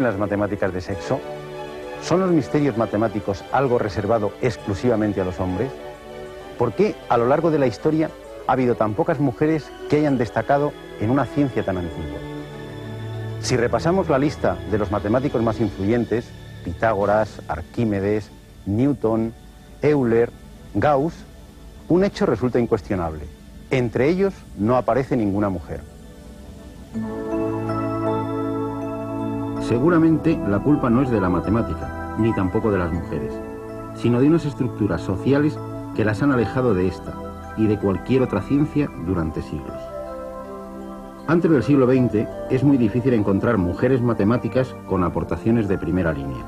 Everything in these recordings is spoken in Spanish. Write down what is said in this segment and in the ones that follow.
las matemáticas de sexo? ¿Son los misterios matemáticos algo reservado exclusivamente a los hombres? ¿Por qué a lo largo de la historia ha habido tan pocas mujeres que hayan destacado en una ciencia tan antigua? Si repasamos la lista de los matemáticos más influyentes, Pitágoras, Arquímedes, Newton, Euler, Gauss, un hecho resulta incuestionable. Entre ellos no aparece ninguna mujer. Seguramente la culpa no es de la matemática, ni tampoco de las mujeres, sino de unas estructuras sociales que las han alejado de esta y de cualquier otra ciencia durante siglos. Antes del siglo XX es muy difícil encontrar mujeres matemáticas con aportaciones de primera línea.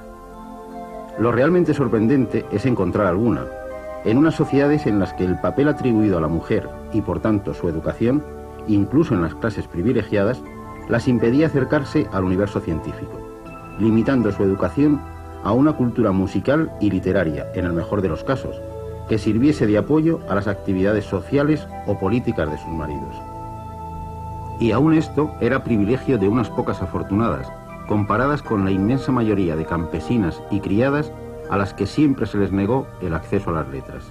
Lo realmente sorprendente es encontrar alguna, en unas sociedades en las que el papel atribuido a la mujer y por tanto su educación, incluso en las clases privilegiadas, las impedía acercarse al universo científico, limitando su educación a una cultura musical y literaria, en el mejor de los casos, que sirviese de apoyo a las actividades sociales o políticas de sus maridos. Y aún esto era privilegio de unas pocas afortunadas, comparadas con la inmensa mayoría de campesinas y criadas a las que siempre se les negó el acceso a las letras.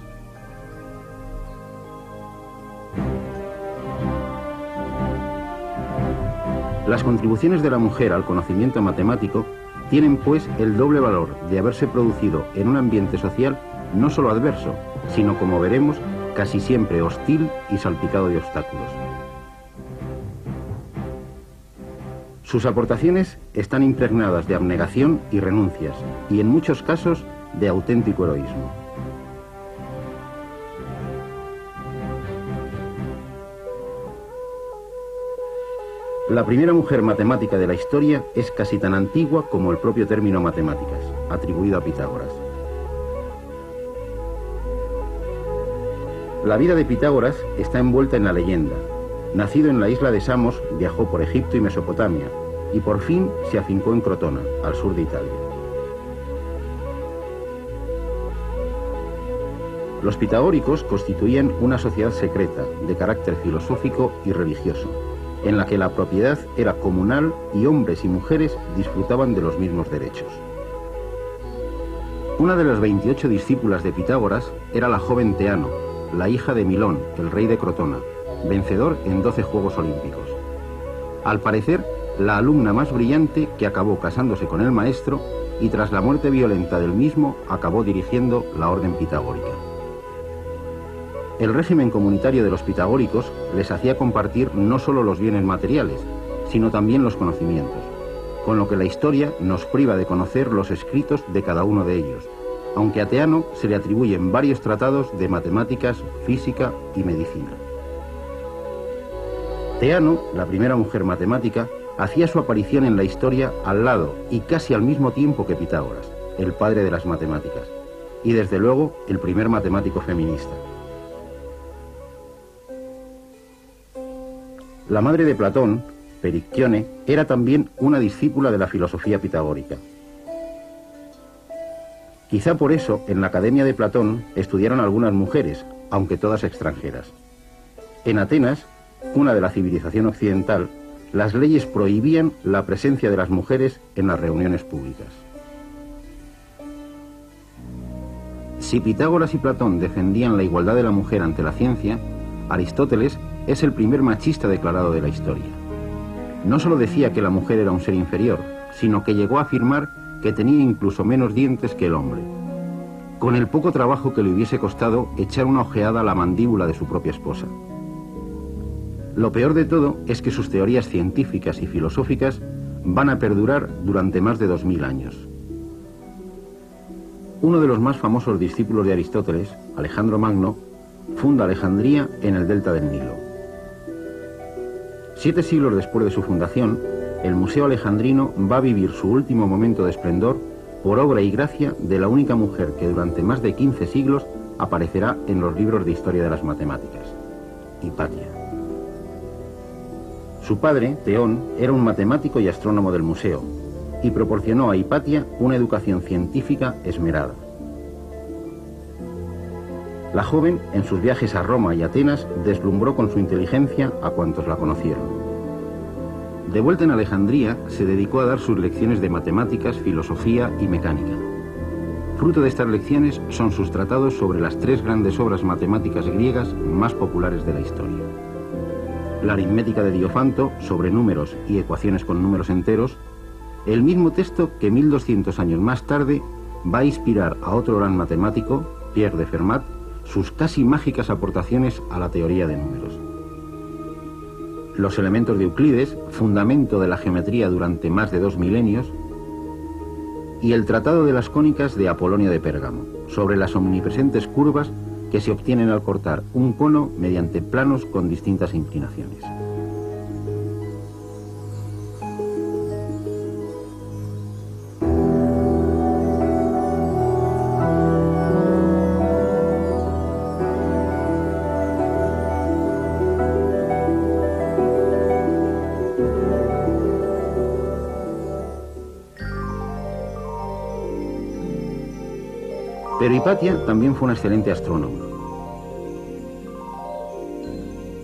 Las contribuciones de la mujer al conocimiento matemático tienen pues el doble valor de haberse producido en un ambiente social no solo adverso, sino, como veremos, casi siempre hostil y salpicado de obstáculos. Sus aportaciones están impregnadas de abnegación y renuncias, y en muchos casos de auténtico heroísmo. La primera mujer matemática de la historia es casi tan antigua como el propio término matemáticas, atribuido a Pitágoras. La vida de Pitágoras está envuelta en la leyenda. Nacido en la isla de Samos, viajó por Egipto y Mesopotamia, y por fin se afincó en Crotona, al sur de Italia. Los pitagóricos constituían una sociedad secreta, de carácter filosófico y religioso, en la que la propiedad era comunal y hombres y mujeres disfrutaban de los mismos derechos. Una de las 28 discípulas de Pitágoras era la joven Teano, la hija de Milón, el rey de Crotona, vencedor en 12 Juegos Olímpicos. Al parecer, la alumna más brillante que acabó casándose con el maestro y tras la muerte violenta del mismo acabó dirigiendo la orden pitagórica. El régimen comunitario de los pitagóricos les hacía compartir no solo los bienes materiales, sino también los conocimientos, con lo que la historia nos priva de conocer los escritos de cada uno de ellos, aunque a Teano se le atribuyen varios tratados de matemáticas, física y medicina. Teano, la primera mujer matemática, hacía su aparición en la historia al lado y casi al mismo tiempo que Pitágoras, el padre de las matemáticas, y desde luego el primer matemático feminista. La madre de Platón, Perictione, era también una discípula de la filosofía pitagórica. Quizá por eso en la Academia de Platón estudiaron algunas mujeres, aunque todas extranjeras. En Atenas, cuna de la civilización occidental, las leyes prohibían la presencia de las mujeres en las reuniones públicas. Si Pitágoras y Platón defendían la igualdad de la mujer ante la ciencia, Aristóteles es el primer machista declarado de la historia. No solo decía que la mujer era un ser inferior, sino que llegó a afirmar que tenía incluso menos dientes que el hombre, con el poco trabajo que le hubiese costado echar una ojeada a la mandíbula de su propia esposa. Lo peor de todo es que sus teorías científicas y filosóficas van a perdurar durante más de 2000 años. Uno de los más famosos discípulos de Aristóteles, Alejandro Magno, funda Alejandría en el delta del Nilo. 7 siglos después de su fundación, el Museo Alejandrino va a vivir su último momento de esplendor por obra y gracia de la única mujer que durante más de 15 siglos aparecerá en los libros de historia de las matemáticas, Hipatia. Su padre, Teón, era un matemático y astrónomo del museo y proporcionó a Hipatia una educación científica esmerada. La joven, en sus viajes a Roma y Atenas, deslumbró con su inteligencia a cuantos la conocieron. De vuelta en Alejandría, se dedicó a dar sus lecciones de matemáticas, filosofía y mecánica. Fruto de estas lecciones son sus tratados sobre las tres grandes obras matemáticas griegas más populares de la historia. La aritmética de Diofanto, sobre números y ecuaciones con números enteros, el mismo texto que 1200 años más tarde va a inspirar a otro gran matemático, Pierre de Fermat, sus casi mágicas aportaciones a la teoría de números. Los elementos de Euclides, fundamento de la geometría durante más de 2 milenios, y el Tratado de las Cónicas de Apolonio de Pérgamo, sobre las omnipresentes curvas que se obtienen al cortar un cono mediante planos con distintas inclinaciones. Pero Hipatia también fue un excelente astrónomo.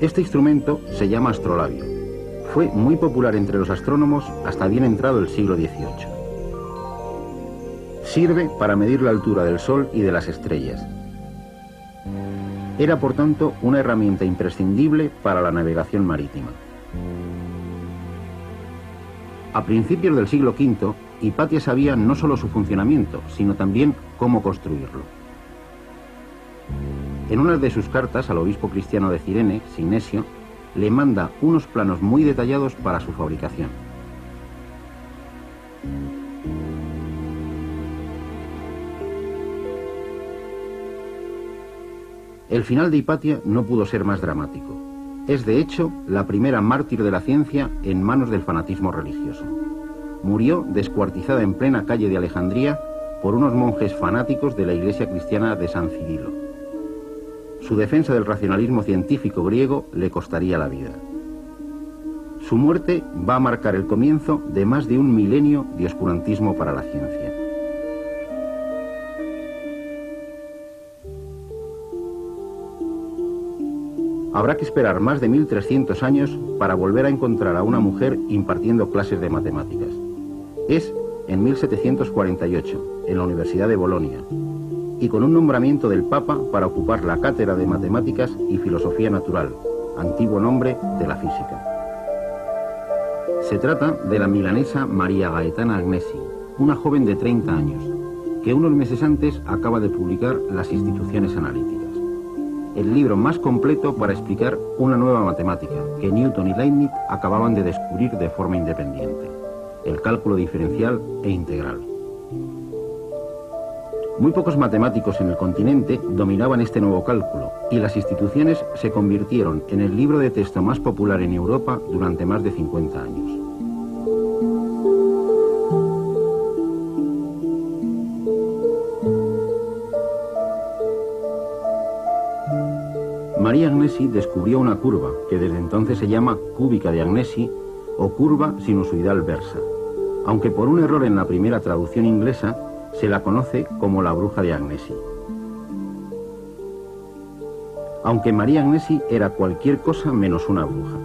Este instrumento se llama astrolabio. Fue muy popular entre los astrónomos hasta bien entrado el siglo XVIII. Sirve para medir la altura del Sol y de las estrellas. Era, por tanto, una herramienta imprescindible para la navegación marítima. A principios del siglo V, Hipatia sabía no solo su funcionamiento, sino también cómo construirlo. En una de sus cartas al obispo cristiano de Cirene, Sinesio, le manda unos planos muy detallados para su fabricación. El final de Hipatia no pudo ser más dramático. Es, de hecho, la primera mártir de la ciencia en manos del fanatismo religioso. Murió descuartizada en plena calle de Alejandría por unos monjes fanáticos de la iglesia cristiana de San Cirilo. Su defensa del racionalismo científico griego le costaría la vida. Su muerte va a marcar el comienzo de más de un milenio de oscurantismo para la ciencia. Habrá que esperar más de 1300 años para volver a encontrar a una mujer impartiendo clases de matemáticas. Es en 1748, en la Universidad de Bolonia, y con un nombramiento del Papa para ocupar la cátedra de Matemáticas y Filosofía Natural, antiguo nombre de la física. Se trata de la milanesa María Gaetana Agnesi, una joven de 30 años, que unos meses antes acaba de publicar Las Instituciones Analíticas, el libro más completo para explicar una nueva matemática que Newton y Leibniz acababan de descubrir de forma independiente: el cálculo diferencial e integral. Muy pocos matemáticos en el continente dominaban este nuevo cálculo, y Las Instituciones se convirtieron en el libro de texto más popular en Europa durante más de 50 años. María Agnesi descubrió una curva que desde entonces se llama cúbica de Agnesi o curva sinusoidal versa, aunque por un error en la primera traducción inglesa se la conoce como la bruja de Agnesi. Aunque María Agnesi era cualquier cosa menos una bruja.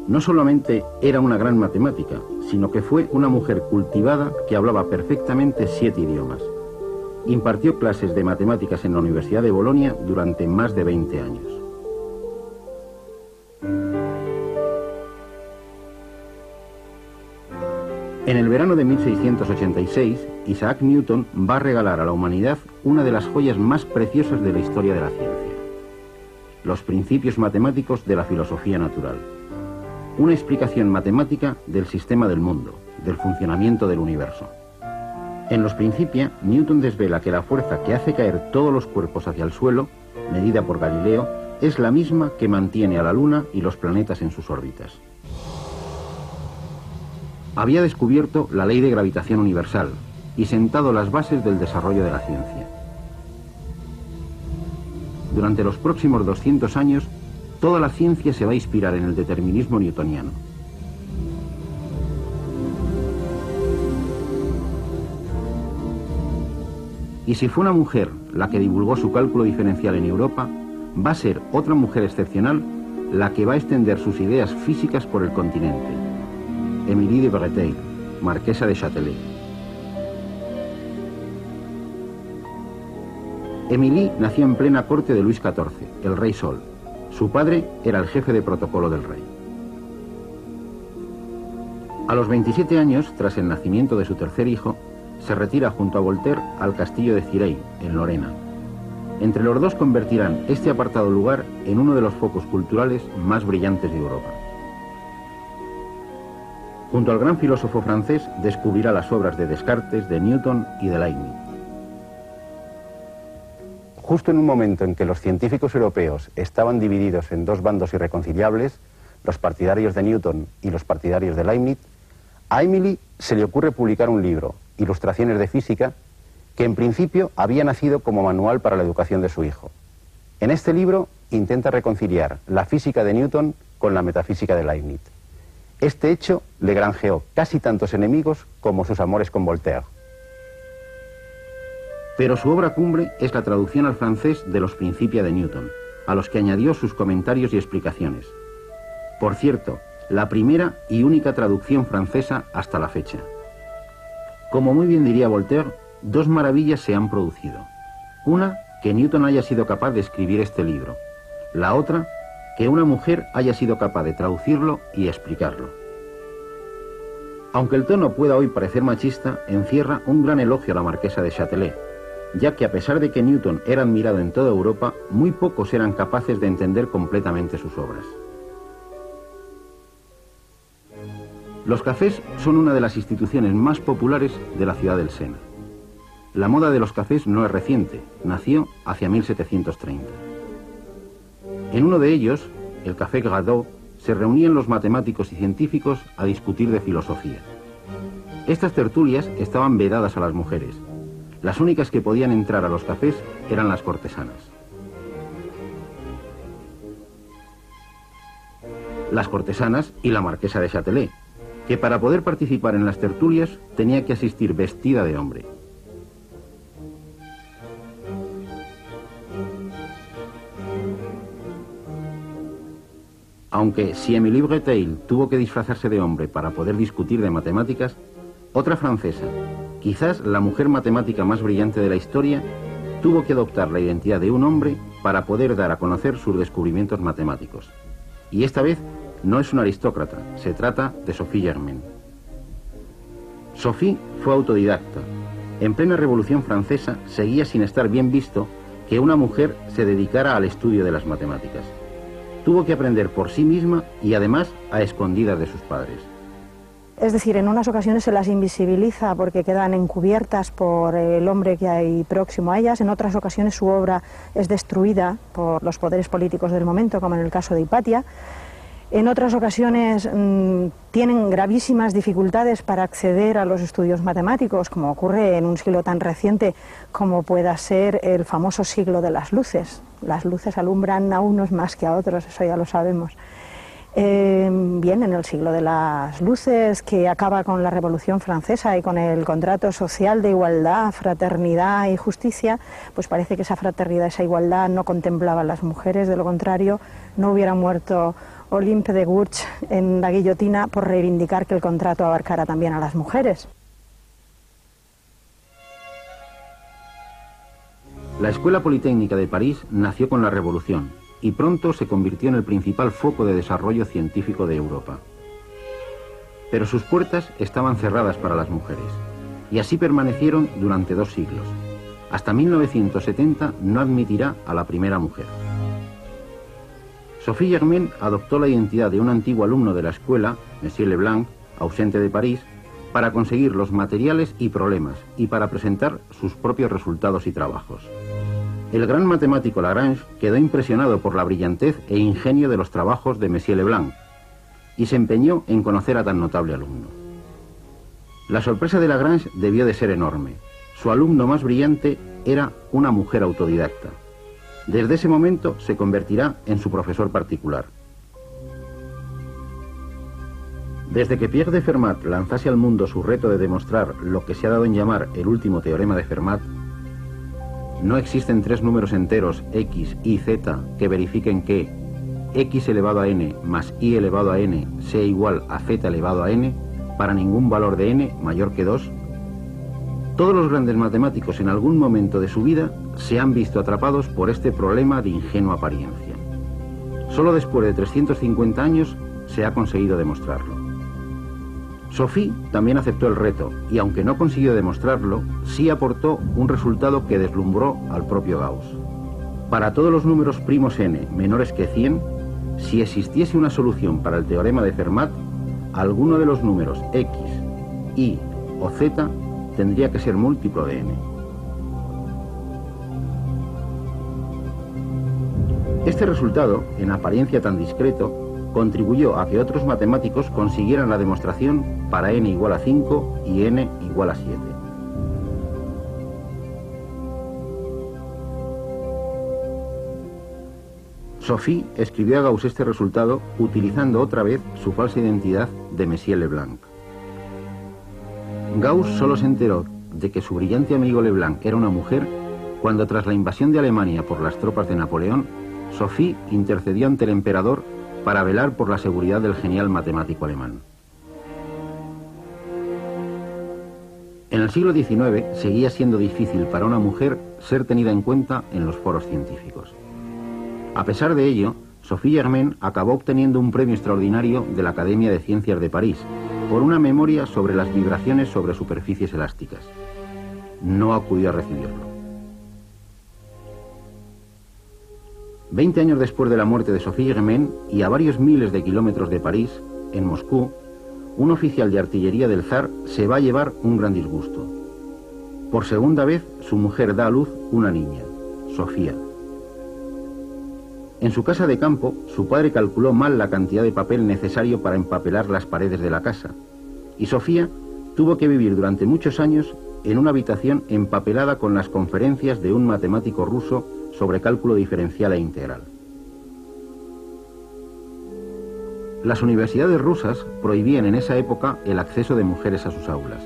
No solamente era una gran matemática, sino que fue una mujer cultivada que hablaba perfectamente 7 idiomas. Impartió clases de matemáticas en la Universidad de Bolonia durante más de 20 años. En el verano de 1686, Isaac Newton va a regalar a la humanidad una de las joyas más preciosas de la historia de la ciencia: los principios matemáticos de la filosofía natural. Una explicación matemática del sistema del mundo, del funcionamiento del universo. En los Principia, Newton desvela que la fuerza que hace caer todos los cuerpos hacia el suelo, medida por Galileo, es la misma que mantiene a la Luna y los planetas en sus órbitas. Había descubierto la ley de gravitación universal y sentado las bases del desarrollo de la ciencia. Durante los próximos 200 años, toda la ciencia se va a inspirar en el determinismo newtoniano. Y si fue una mujer la que divulgó su cálculo diferencial en Europa, va a ser otra mujer excepcional la que va a extender sus ideas físicas por el continente. Émilie de Breteil, marquesa de Châtelet. Émilie nació en plena corte de Luis XIV, el rey Sol. Su padre era el jefe de protocolo del rey. A los 27 años, tras el nacimiento de su tercer hijo, se retira junto a Voltaire al castillo de Cirey, en Lorena. Entre los dos convertirán este apartado lugar en uno de los focos culturales más brillantes de Europa. Junto al gran filósofo francés, descubrirá las obras de Descartes, de Newton y de Leibniz. Justo en un momento en que los científicos europeos estaban divididos en dos bandos irreconciliables, los partidarios de Newton y los partidarios de Leibniz, a Émilie se le ocurre publicar un libro, Ilustraciones de Física, que en principio había nacido como manual para la educación de su hijo. En este libro intenta reconciliar la física de Newton con la metafísica de Leibniz. Este hecho le granjeó casi tantos enemigos como sus amores con Voltaire. Pero su obra cumbre es la traducción al francés de los Principia de Newton, a los que añadió sus comentarios y explicaciones. Por cierto, la primera y única traducción francesa hasta la fecha. Como muy bien diría Voltaire, dos maravillas se han producido. Una, que Newton haya sido capaz de escribir este libro. La otra, que una mujer haya sido capaz de traducirlo y explicarlo. Aunque el tono pueda hoy parecer machista, encierra un gran elogio a la marquesa de Châtelet, ya que a pesar de que Newton era admirado en toda Europa, muy pocos eran capaces de entender completamente sus obras. Los cafés son una de las instituciones más populares de la ciudad del Sena. La moda de los cafés no es reciente, nació hacia 1730. En uno de ellos, el Café Gradot, se reunían los matemáticos y científicos a discutir de filosofía. Estas tertulias estaban vedadas a las mujeres. Las únicas que podían entrar a los cafés eran las cortesanas. Las cortesanas y la marquesa de Châtelet, que para poder participar en las tertulias tenía que asistir vestida de hombre. Aunque si Émilie Breteil tuvo que disfrazarse de hombre para poder discutir de matemáticas, otra francesa, quizás la mujer matemática más brillante de la historia, tuvo que adoptar la identidad de un hombre para poder dar a conocer sus descubrimientos matemáticos. Y esta vez no es una aristócrata, se trata de Sophie Germain. Sophie fue autodidacta. En plena Revolución Francesa seguía sin estar bien visto que una mujer se dedicara al estudio de las matemáticas. Tuvo que aprender por sí misma y además a escondidas de sus padres. Es decir, en unas ocasiones se las invisibiliza porque quedan encubiertas por el hombre que hay próximo a ellas, en otras ocasiones su obra es destruida por los poderes políticos del momento, como en el caso de Hipatia. En otras ocasiones tienen gravísimas dificultades para acceder a los estudios matemáticos, como ocurre en un siglo tan reciente como pueda ser el famoso siglo de las luces. Las luces alumbran a unos más que a otros, eso ya lo sabemos. Bien, en el siglo de las luces, que acaba con la Revolución Francesa y con el contrato social de igualdad, fraternidad y justicia, pues parece que esa fraternidad, esa igualdad no contemplaba a las mujeres, de lo contrario no hubiera muerto Olympe de Gouges en la guillotina por reivindicar que el contrato abarcara también a las mujeres. La Escuela Politécnica de París nació con la Revolución y pronto se convirtió en el principal foco de desarrollo científico de Europa. Pero sus puertas estaban cerradas para las mujeres, y así permanecieron durante 2 siglos. Hasta 1970 no admitirá a la primera mujer. Sophie Germain adoptó la identidad de un antiguo alumno de la escuela, Monsieur Leblanc, ausente de París, para conseguir los materiales y problemas y para presentar sus propios resultados y trabajos. El gran matemático Lagrange quedó impresionado por la brillantez e ingenio de los trabajos de Monsieur Leblanc y se empeñó en conocer a tan notable alumno. La sorpresa de Lagrange debió de ser enorme. Su alumno más brillante era una mujer autodidacta. Desde ese momento se convertirá en su profesor particular. Desde que Pierre de Fermat lanzase al mundo su reto de demostrar lo que se ha dado en llamar el último teorema de Fermat, no existen 3 números enteros x, y, z que verifiquen que x elevado a n más y elevado a n sea igual a z elevado a n, para ningún valor de n mayor que 2, todos los grandes matemáticos en algún momento de su vida se han visto atrapados por este problema de ingenua apariencia. Solo después de 350 años se ha conseguido demostrarlo. Sophie también aceptó el reto y, aunque no consiguió demostrarlo, sí aportó un resultado que deslumbró al propio Gauss. Para todos los números primos n menores que 100, si existiese una solución para el teorema de Fermat, alguno de los números x, y o z tendría que ser múltiplo de n. Este resultado, en apariencia tan discreto, contribuyó a que otros matemáticos consiguieran la demostración para n igual a 5 y n igual a 7. Sophie escribió a Gauss este resultado utilizando otra vez su falsa identidad de Monsieur Leblanc. Gauss solo se enteró de que su brillante amigo Leblanc era una mujer cuando, tras la invasión de Alemania por las tropas de Napoleón, Sophie intercedió ante el emperador para velar por la seguridad del genial matemático alemán. En el siglo XIX seguía siendo difícil para una mujer ser tenida en cuenta en los foros científicos. A pesar de ello, Sophie Germain acabó obteniendo un premio extraordinario de la Academia de Ciencias de París por una memoria sobre las vibraciones sobre superficies elásticas. No acudió a recibirlo. 20 años después de la muerte de Sophie Germain y a varios miles de kilómetros de París, en Moscú, un oficial de artillería del zar se va a llevar un gran disgusto. Por segunda vez, su mujer da a luz una niña, Sofía. En su casa de campo, su padre calculó mal la cantidad de papel necesario para empapelar las paredes de la casa, y Sofía tuvo que vivir durante muchos años en una habitación empapelada con las conferencias de un matemático ruso sobre cálculo diferencial e integral. Las universidades rusas prohibían en esa época el acceso de mujeres a sus aulas.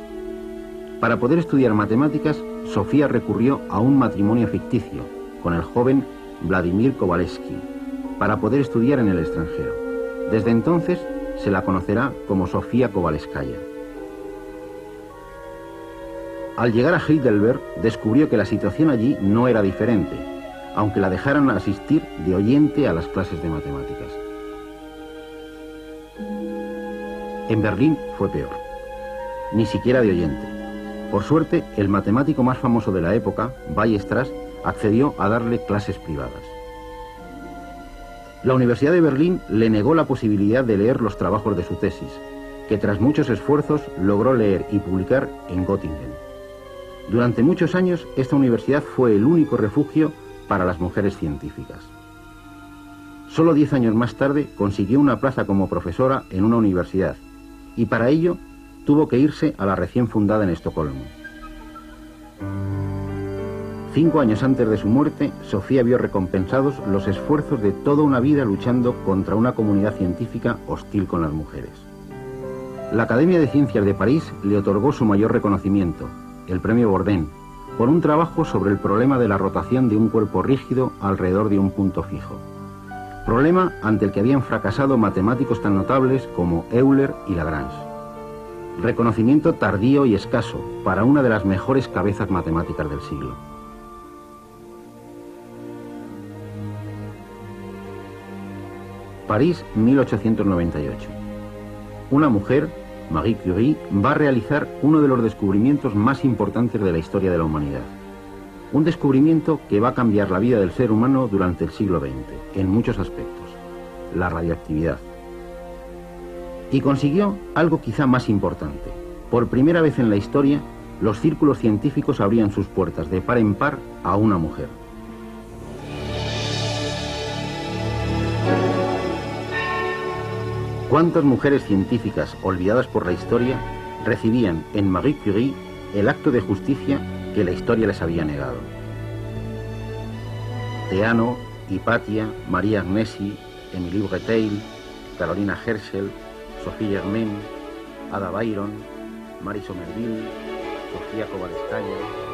Para poder estudiar matemáticas, Sofía recurrió a un matrimonio ficticio con el joven Vladimir Kovalevsky para poder estudiar en el extranjero. Desde entonces se la conocerá como Sofía Kovalevskaya. Al llegar a Heidelberg, descubrió que la situación allí no era diferente, aunque la dejaran asistir de oyente a las clases de matemáticas. En Berlín fue peor, ni siquiera de oyente. Por suerte, el matemático más famoso de la época, Weierstrass, accedió a darle clases privadas. La Universidad de Berlín le negó la posibilidad de leer los trabajos de su tesis, que tras muchos esfuerzos logró leer y publicar en Göttingen. Durante muchos años, esta universidad fue el único refugio para las mujeres científicas. Solo 10 años más tarde consiguió una plaza como profesora en una universidad, y para ello tuvo que irse a la recién fundada en Estocolmo. 5 años antes de su muerte, Sofía vio recompensados los esfuerzos de toda una vida luchando contra una comunidad científica hostil con las mujeres. La Academia de Ciencias de París le otorgó su mayor reconocimiento, el premio Bourdin, por un trabajo sobre el problema de la rotación de un cuerpo rígido alrededor de un punto fijo. Problema ante el que habían fracasado matemáticos tan notables como Euler y Lagrange. Reconocimiento tardío y escaso para una de las mejores cabezas matemáticas del siglo. París, 1898. Una mujer, Marie Curie, va a realizar uno de los descubrimientos más importantes de la historia de la humanidad. Un descubrimiento que va a cambiar la vida del ser humano durante el siglo XX, en muchos aspectos, la radioactividad. Y consiguió algo quizá más importante. Por primera vez en la historia, los círculos científicos abrían sus puertas de par en par a una mujer. ¿Cuántas mujeres científicas olvidadas por la historia recibían en Marie Curie el acto de justicia que la historia les había negado? Theano, Hypatia, Maria Agnesi, Emilie Breteil, Carolina Herschel, Sophie Germain, Ada Byron, Marie Somerville, Sofía Kovalevskaya.